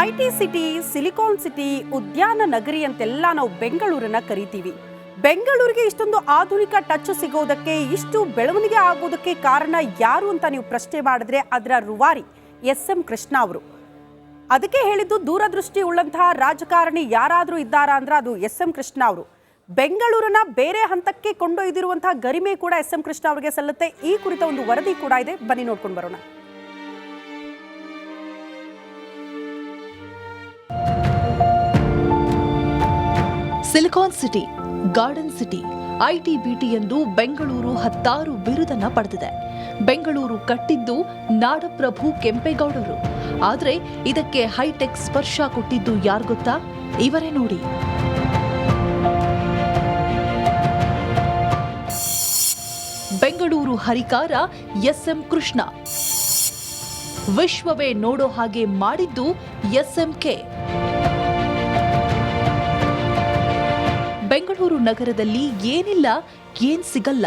IT city, silicon city, ಉದ್ಯಾನ ನಗರಿ ಅಂತೆಲ್ಲ ನಾವು ಬೆಂಗಳೂರನ್ನ ಕರಿತೀವಿ. ಬೆಂಗಳೂರಿಗೆ ಇಷ್ಟೊಂದು ಆಧುನಿಕ ಟಚ್ ಸಿಗೋದಕ್ಕೆ, ಇಷ್ಟು ಬೆಳವಣಿಗೆ ಆಗೋದಕ್ಕೆ ಕಾರಣ ಯಾರು ಅಂತ ನೀವು ಪ್ರಶ್ನೆ ಮಾಡಿದ್ರೆ ಅದರ ರೂವಾರಿ ಎಸ್.ಎಂ. ಕೃಷ್ಣ ಅವರು. ಅದಕ್ಕೆ ಹೇಳಿದ್ದು, ದೂರದೃಷ್ಟಿ ಉಳ್ಳಂತಹ ರಾಜಕಾರಣಿ ಯಾರಾದರೂ ಇದ್ದಾರಾ ಅಂದ್ರೆ ಅದು ಎಸ್.ಎಂ. ಕೃಷ್ಣ ಅವರು. ಬೆಂಗಳೂರನ್ನ ಬೇರೆ ಹಂತಕ್ಕೆ ಕೊಂಡೊಯ್ದಿರುವಂತಹ ಗರಿಮೆ ಕೂಡ ಎಸ್.ಎಂ. ಕೃಷ್ಣ ಅವರಿಗೆ ಸಲ್ಲುತ್ತೆ. ಈ ಕುರಿತ ಒಂದು ವರದಿ ಕೂಡ ಇದೆ, ಬನ್ನಿ ನೋಡ್ಕೊಂಡು ಬರೋಣ. Silicon city, garden city, IT BT ಎಂದು ಬೆಂಗಳೂರು 10 ಬಿರುದನ್ನ ಪಡೆದಿದೆ. ಬೆಂಗಳೂರು ಕಟ್ಟಿದ್ದು ನಾಡಪ್ರಭು ಕೆಂಪೇಗೌಡರು. ಆದ್ರೆ ಇದಕ್ಕೆ ಹೈಟೆಕ್ ಸ್ಪರ್ಶ ಕೊಟ್ಟಿದ್ದು ಯಾರು ಗೊತ್ತಾ? ಇವರೇ ನೋಡಿ. ಬೆಂಗಳೂರು ಹರಿಕಾರ ಎಸ್.ಎಂ. ಕೃಷ್ಣ. ವಿಶ್ವವೇ ನೋಡೋ ಹಾಗೆ ಮಾಡಿದ್ದು ಎಸ್.ಎಂ.ಕೆ. ಬೆಂಗಳೂರು ನಗರದಲ್ಲಿ ಏನಿಲ್ಲ, ಏನ್ ಸಿಗಲ್ಲ,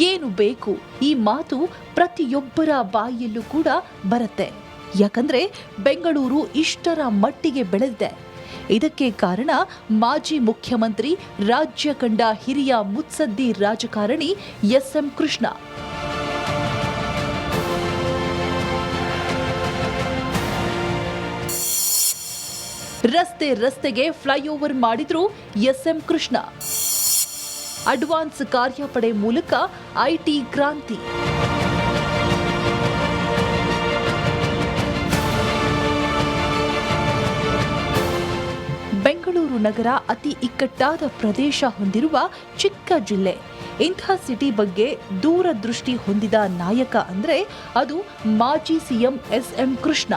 ಏನು ಬೇಕು, ಈ ಮಾತು ಪ್ರತಿಯೊಬ್ಬರ ಬಾಯಿಯಲ್ಲೂ ಕೂಡ ಬರುತ್ತೆ. ಯಾಕಂದ್ರೆ ಬೆಂಗಳೂರು ಇಷ್ಟರ ಮಟ್ಟಿಗೆ ಬೆಳೆದಿದೆ. ಇದಕ್ಕೆ ಕಾರಣ ಮಾಜಿ ಮುಖ್ಯಮಂತ್ರಿ, ರಾಜ್ಯ ಕಂಡ ಹಿರಿಯ ಮುತ್ಸದ್ದಿ ರಾಜಕಾರಣಿ ಎಸ್.ಎಂ. ಕೃಷ್ಣ. ರಸ್ತೆ ರಸ್ತೆಗೆ ಫ್ಲೈಓವರ್ ಮಾಡಿದ್ರು ಎಸ್.ಎಂ. ಕೃಷ್ಣ. ಅಡ್ವಾನ್ಸ್ ಕಾರ್ಯಪಡೆ ಮೂಲಕ ಐಟಿ ಕ್ರಾಂತಿ. ಬೆಂಗಳೂರು ನಗರ ಅತಿ ಇಕ್ಕಟ್ಟಾದ ಪ್ರದೇಶ ಹೊಂದಿರುವ ಚಿಕ್ಕ ಜಿಲ್ಲೆ. ಇಂಥ ಸಿಟಿ ಬಗ್ಗೆ ದೂರದೃಷ್ಟಿ ಹೊಂದಿದ ನಾಯಕ ಅಂದ್ರೆ ಅದು ಮಾಜಿ ಸಿಎಂ ಎಸ್.ಎಂ. ಕೃಷ್ಣ.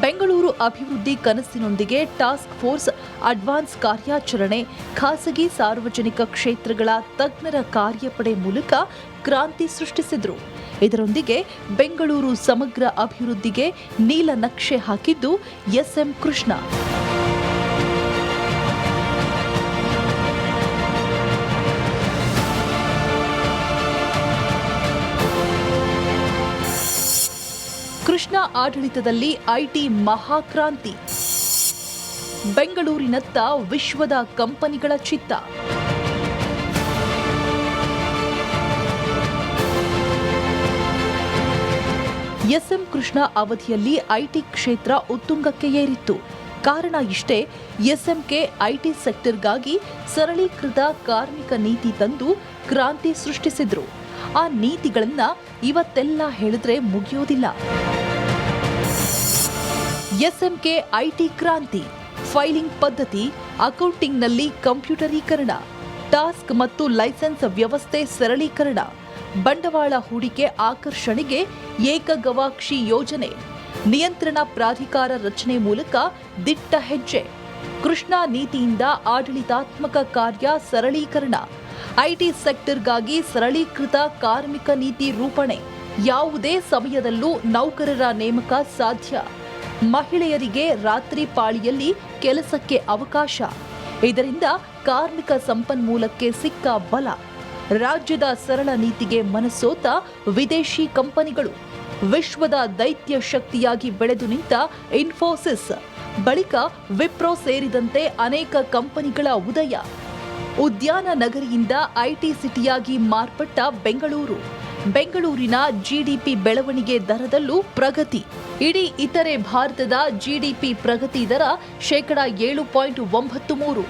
ಬೆಂಗಳೂರು ಅಭಿವೃದ್ಧಿ ಕನಸಿನೊಂದಿಗೆ ಟಾಸ್ಕ್ ಫೋರ್ಸ್, ಅಡ್ವಾನ್ಸ್ ಕಾರ್ಯಾಚರಣೆ, ಖಾಸಗಿ ಸಾರ್ವಜನಿಕ ಕ್ಷೇತ್ರಗಳ ತಜ್ಞರ ಕಾರ್ಯಪಡೆ ಮೂಲಕ ಕ್ರಾಂತಿ ಸೃಷ್ಟಿಸಿದ್ರು. ಇದರೊಂದಿಗೆ ಬೆಂಗಳೂರು ಸಮಗ್ರ ಅಭಿವೃದ್ಧಿಗೆ ನೀಲನಕ್ಷೆ ಹಾಕಿದ್ದು ಎಸ್.ಎಂ. ಕೃಷ್ಣ. ಕೃಷ್ಣ ಆಡಳಿತದಲ್ಲಿ ಐಟಿ ಮಹಾಕ್ರಾಂತಿ. ಬೆಂಗಳೂರಿನತ್ತ ವಿಶ್ವದ ಕಂಪನಿಗಳ ಚಿತ್ತ. ಎಸ್.ಎಂ. ಕೃಷ್ಣ ಅವಧಿಯಲ್ಲಿ ಐಟಿ ಕ್ಷೇತ್ರ ಉತ್ತುಂಗಕ್ಕೆ ಏರಿತ್ತು. ಕಾರಣ ಇಷ್ಟೇ, ಎಸ್.ಎಂ.ಕೆ ಐಟಿ ಸೆಕ್ಟರ್ಗಾಗಿ ಸರಳೀಕೃತ ಕಾರ್ಮಿಕ ನೀತಿ ತಂದು ಕ್ರಾಂತಿ ಸೃಷ್ಟಿಸಿದ್ರು. ಆ ನೀತಿಗಳನ್ನ ಇವತ್ತೆಲ್ಲ ಹೇಳಿದ್ರೆ ಮುಗಿಯೋದಿಲ್ಲ. ಎಸ್.ಎಂ.ಕೆ ಐಟಿ ಕ್ರಾಂತಿ, ಫೈಲಿಂಗ್ ಪದ್ಧತಿ, ಅಕೌಂಟಿಂಗ್ನಲ್ಲಿ ಕಂಪ್ಯೂಟರೀಕರಣ, ಟಾಸ್ಕ್ ಮತ್ತು ಲೈಸೆನ್ಸ್ ವ್ಯವಸ್ಥೆ ಸರಳೀಕರಣ, ಬಂಡವಾಳ ಹೂಡಿಕೆ ಆಕರ್ಷಣೆಗೆ ಏಕಗವಾಕ್ಷಿ ಯೋಜನೆ, ನಿಯಂತ್ರಣ ಪ್ರಾಧಿಕಾರ ರಚನೆ ಮೂಲಕ ದಿಟ್ಟ ಹೆಜ್ಜೆ. ಕೃಷ್ಣ ನೀತಿಯಿಂದ ಆಡಳಿತಾತ್ಮಕ ಕಾರ್ಯ ಸರಳೀಕರಣ, ಐಟಿ ಸೆಕ್ಟರ್ಗಾಗಿ ಸರಳೀಕೃತ ಕಾರ್ಮಿಕ ನೀತಿ ರೂಪಣೆ, ಯಾವುದೇ ಸಮಯದಲ್ಲೂ ನೌಕರರ ನೇಮಕ ಸಾಧ್ಯ, ಮಹಿಳೆಯರಿಗೆ ರಾತ್ರಿ ಪಾಳಿಯಲ್ಲಿ ಕೆಲಸಕ್ಕೆ ಅವಕಾಶ. ಇದರಿಂದ ಕಾರ್ಮಿಕ ಸಂಪನ್ಮೂಲಕ್ಕೆ ಸಿಕ್ಕ ಬಲ. ರಾಜ್ಯದ ಸರಳ ನೀತಿಗೆ ಮನಸೋತ ವಿದೇಶಿ ಕಂಪನಿಗಳು. ವಿಶ್ವದ ದೈತ್ಯ ಶಕ್ತಿಯಾಗಿ ಬೆಳೆದು ನಿಂತ ಇನ್ಫೋಸಿಸ್, ಬಳಿಕ ವಿಪ್ರೋ ಸೇರಿದಂತೆ ಅನೇಕ ಕಂಪನಿಗಳ ಉದಯ. ಉದ್ಯಾನ ನಗರಿಯಿಂದ ಐಟಿ ಸಿಟಿಯಾಗಿ ಮಾರ್ಪಟ್ಟ ಬೆಂಗಳೂರು. ಬೆಂಗಳೂರಿನ ಜಿಡಿಪಿ ಬೆಳವಣಿಗೆ ದರದಲ್ಲೂ ಪ್ರಗತಿ. ಇಡೀ ಇತರೆ ಭಾರತದ ಜಿಡಿಪಿ ಪ್ರಗತಿ ದರ 7.93%.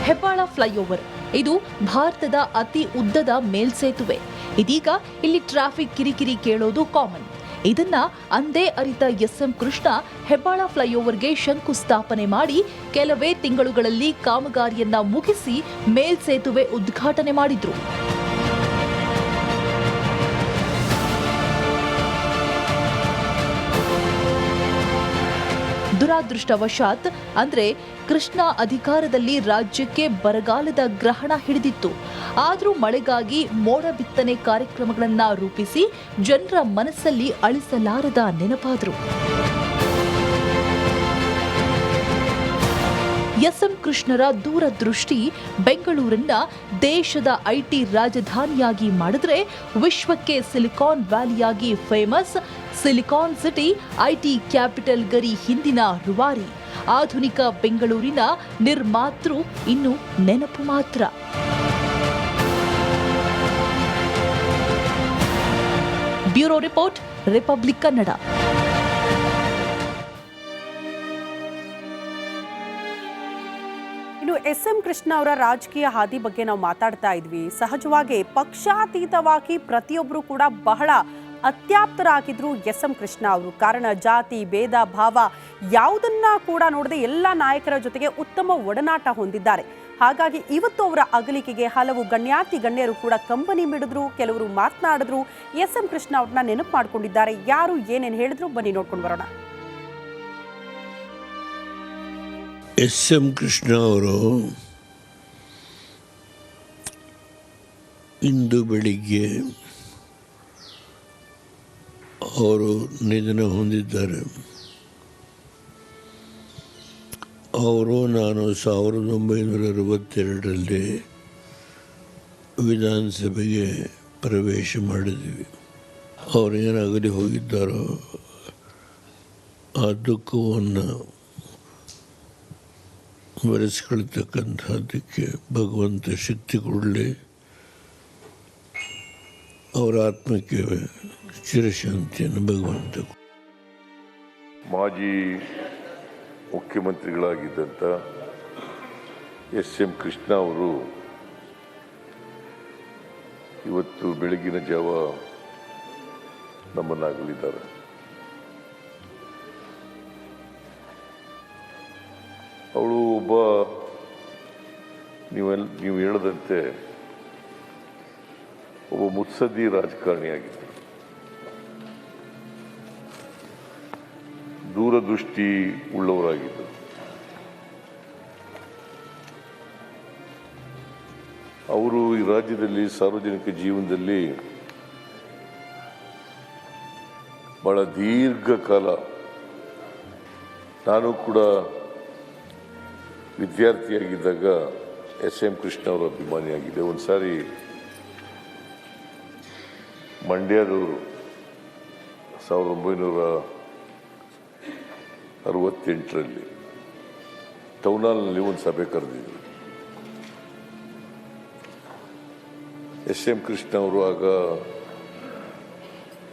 ಹೆಬ್ಬಾಳ ಫ್ಲೈಓವರ್ ಇದು ಭಾರತದ ಅತಿ ಉದ್ದದ ಮೇಲ್ಸೇತುವೆ. ಇದೀಗ ಇಲ್ಲಿ ಟ್ರಾಫಿಕ್ ಕಿರಿಕಿರಿ ಕೇಳೋದು ಕಾಮನ್. ಇದನ್ನ ಅಂದೇ ಅರಿತ ಎಸ್.ಎಂ. ಕೃಷ್ಣ ಹೆಬ್ಬಾಳ ಫ್ಲೈಓವರ್ಗೆ ಶಂಕುಸ್ಥಾಪನೆ ಮಾಡಿ ಕೆಲವೇ ತಿಂಗಳುಗಳಲ್ಲಿ ಕಾಮಗಾರಿಯನ್ನ ಮುಗಿಸಿ ಮೇಲ್ಸೇತುವೆ ಉದ್ಘಾಟನೆ ಮಾಡಿದ್ರು. ದುರಾದೃಷ್ಟವಶಾತ್ ಅಂದ್ರೆ ಕೃಷ್ಣ ಅಧಿಕಾರದಲ್ಲಿ ರಾಜ್ಯಕ್ಕೆ ಬರಗಾಲದ ಗ್ರಹಣ ಹಿಡಿದಿತ್ತು. ಆದರೂ ಮಳೆಗಾಗಿ ಮೋಡ ಬಿತ್ತನೆ ಕಾರ್ಯಕ್ರಮಗಳನ್ನ ರೂಪಿಸಿ ಜನರ ಮನಸ್ಸಲ್ಲಿ ಅಳಿಸಲಾರದ ನೆನಪಾದರು. ಎಸ್ಎಂ ಕೃಷ್ಣರ ದೂರದೃಷ್ಟಿ ಬೆಂಗಳೂರನ್ನ ದೇಶದ ಐಟಿ ರಾಜಧಾನಿಯಾಗಿ ಮಾಡಿದ್ರೆ ವಿಶ್ವಕ್ಕೆ ಸಿಲಿಕಾನ್ ವ್ಯಾಲಿಯಾಗಿ famous. Silicon city IT capital ಗರಿ ಹಿಂದಿನ ರೂವಾರಿ. ಆಧುನಿಕ ಬೆಂಗಳೂರಿನ ನಿರ್ಮಾತೃ ಇನ್ನು ನೆನಪು ಮಾತ್ರ. Bureau report, Republic Kannada. ಇನ್ನು ಎಸ್.ಎಂ. ಕೃಷ್ಣ ಅವರ ರಾಜಕೀಯ ಹಾದಿ ಬಗ್ಗೆ ನಾವು ಮಾತಾಡ್ತಾ ಇದ್ವಿ. ಸಹಜವಾಗಿ ಪಕ್ಷಾತೀತವಾಗಿ ಪ್ರತಿಯೊಬ್ಬರು ಕೂಡ ಬಹಳ ಅತ್ಯಾಪ್ತರಾಗಿದ್ರು ಎಸ್.ಎಂ. ಕೃಷ್ಣ ಅವರು. ಕಾರಣ ಜಾತಿ ಭೇದ ಭಾವ ಯಾವುದನ್ನ ಕೂಡ ನೋಡದೆ ಎಲ್ಲ ನಾಯಕರ ಜೊತೆಗೆ ಉತ್ತಮ ಒಡನಾಟ ಹೊಂದಿದ್ದಾರೆ. ಹಾಗಾಗಿ ಇವತ್ತು ಅವರ ಅಗಲಿಕೆಗೆ ಹಲವು ಗಣ್ಯರು ಕೂಡ ಕಂಬನಿ ಮಿಡಿದ್ರು, ಕೆಲವರು ಮಾತನಾಡಿದ್ರು, ಎಸ್.ಎಂ. ಕೃಷ್ಣ ಅವ್ರನ್ನ ನೆನಪು ಮಾಡ್ಕೊಂಡಿದ್ದಾರೆ. ಯಾರು ಏನೇನು ಹೇಳಿದ್ರು ಬನ್ನಿ ನೋಡ್ಕೊಂಡು ಬರೋಣ. ಎಸ್.ಎಂ. ಕೃಷ್ಣ ಅವರು ಇಂದು ಬೆಳಿಗ್ಗೆ ಅವರು ನಿಧನ ಹೊಂದಿದ್ದಾರೆ. ನಾನು 1962ರಲ್ಲಿ ವಿಧಾನಸಭೆಗೆ ಪ್ರವೇಶ ಮಾಡಿದ್ವಿ. ಅವರು ಏನಾಗಲಿ ಹೋಗಿದ್ದಾರೋ ಆ ದುಃಖವನ್ನು ಬರೆಸ್ಕೊಳ್ತಕ್ಕಂಥದ್ದಕ್ಕೆ ಭಗವಂತ ಶಕ್ತಿ ಕೊಡಲಿ. ಅವರ ಆತ್ಮಕ್ಕೆ ಚಿರಶಾಂತಿಯನ್ನು ಭಗವಂತ. ಮಾಜಿ ಮುಖ್ಯಮಂತ್ರಿಗಳಾಗಿದ್ದಂಥ ಎಸ್.ಎಂ. ಕೃಷ್ಣ ಅವರು ಇವತ್ತು ಬೆಳಗಿನ ಜಾವ ನಮ್ಮನ್ನಾಗಲಿದ್ದಾರೆ. ಅವಳು ಒಬ್ಬ ನೀವು ಹೇಳದಂತೆ ಒಬ್ಬ ಮುತ್ಸದ್ದಿ ರಾಜಕಾರಣಿಯಾಗಿದ್ದರು. ದೂರದೃಷ್ಟಿ ಉಳ್ಳವರಾಗಿದ್ದರು. ಅವರು ಈ ರಾಜ್ಯದಲ್ಲಿ ಸಾರ್ವಜನಿಕ ಜೀವನದಲ್ಲಿ ಬಹಳ ದೀರ್ಘಕಾಲ, ನಾನು ಕೂಡ ವಿದ್ಯಾರ್ಥಿಯಾಗಿದ್ದಾಗ ಎಸ್.ಎಂ. ಕೃಷ್ಣ ಅವರ ಅಭಿಮಾನಿಯಾಗಿದೆ. ಒಂದು ಸಾರಿ ಮಂಡ್ಯದವರು 1968ರಲ್ಲಿ ಟೌನ್ ಹಾಲ್ನಲ್ಲಿ ಒಂದು ಸಭೆ ಕರೆದಿದ್ರು. ಎಸ್.ಎಂ. ಕೃಷ್ಣ ಅವರು ಆಗ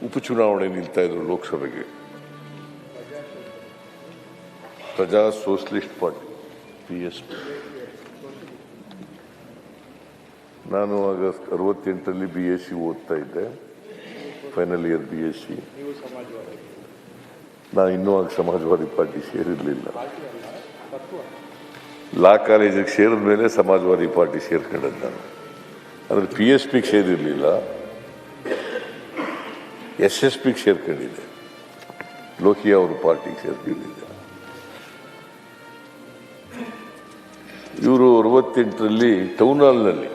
ಉಪಚುನಾವಣೆ ನಿಲ್ತಾ ಇದ್ರು ಲೋಕಸಭೆಗೆ. ಪ್ರಜಾ ಸೋಷಲಿಸ್ಟ್ ಪಾರ್ಟಿ PSP. ನಾನು ಆಗ 68ರಲ್ಲಿ BSc ಓದ್ತಾ ಇದ್ದೆ, ಫೈನಲ್ ಇಯರ್ BSc. ನಾನು ಇನ್ನೂ ಆಗ ಸಮಾಜವಾದಿ ಪಾರ್ಟಿ ಸೇರಿರಲಿಲ್ಲ. ಲಾ ಕಾಲೇಜಿಗೆ ಸೇರಿದ ಮೇಲೆ ಸಮಾಜವಾದಿ ಪಾರ್ಟಿ ಸೇರ್ಕೊಂಡದ್ದು ನಾನು. ಆದರೆ PSPಗೆ ಸೇರಿರಲಿಲ್ಲ, SSPಗೆ ಸೇರ್ಕೊಂಡಿದ್ದೆ. ಲೋಹಿಯಾ ಅವ್ರ ಪಾರ್ಟಿಗೆ ಸೇರ್ಕೊಂಡಿದ್ದೆ. ಇವರು 68ರಲ್ಲಿ ಟೌನ್ ಹಾಲ್ನಲ್ಲಿ,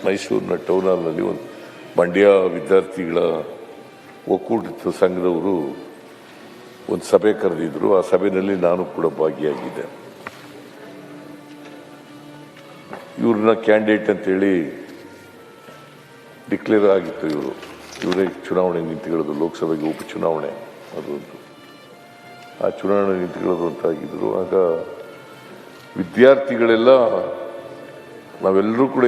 ಮೈಸೂರಿನ ಟೌನ್ ಹಾಲ್ನಲ್ಲಿ ಒಂದು ಮಂಡ್ಯ ವಿದ್ಯಾರ್ಥಿಗಳ ಒಕ್ಕೂಟ ಸಂಘದವರು ಒಂದು ಸಭೆ ಕರೆದಿದ್ರು. ಆ ಸಭೆಯಲ್ಲಿ ನಾನು ಕೂಡ ಭಾಗಿಯಾಗಿದ್ದೆ. ಇವ್ರನ್ನ ಕ್ಯಾಂಡಿಡೇಟ್ ಅಂತೇಳಿ ಡಿಕ್ಲೇರ್ ಆಗಿತ್ತು. ಇವರೇ ಚುನಾವಣೆ ನಿಂತುಕೊಳ್ಳೋದು, ಲೋಕಸಭೆಗೆ ಉಪಚುನಾವಣೆ ಅದೊಂದು. ಆ ಚುನಾವಣೆ ನಿಂತುಕೊಳ್ಳೋದು ಅಂತಾಗಿದ್ರು. ಆಗ ವಿದ್ಯಾರ್ಥಿಗಳೆಲ್ಲ ನಾವೆಲ್ಲರೂ ಕೂಡ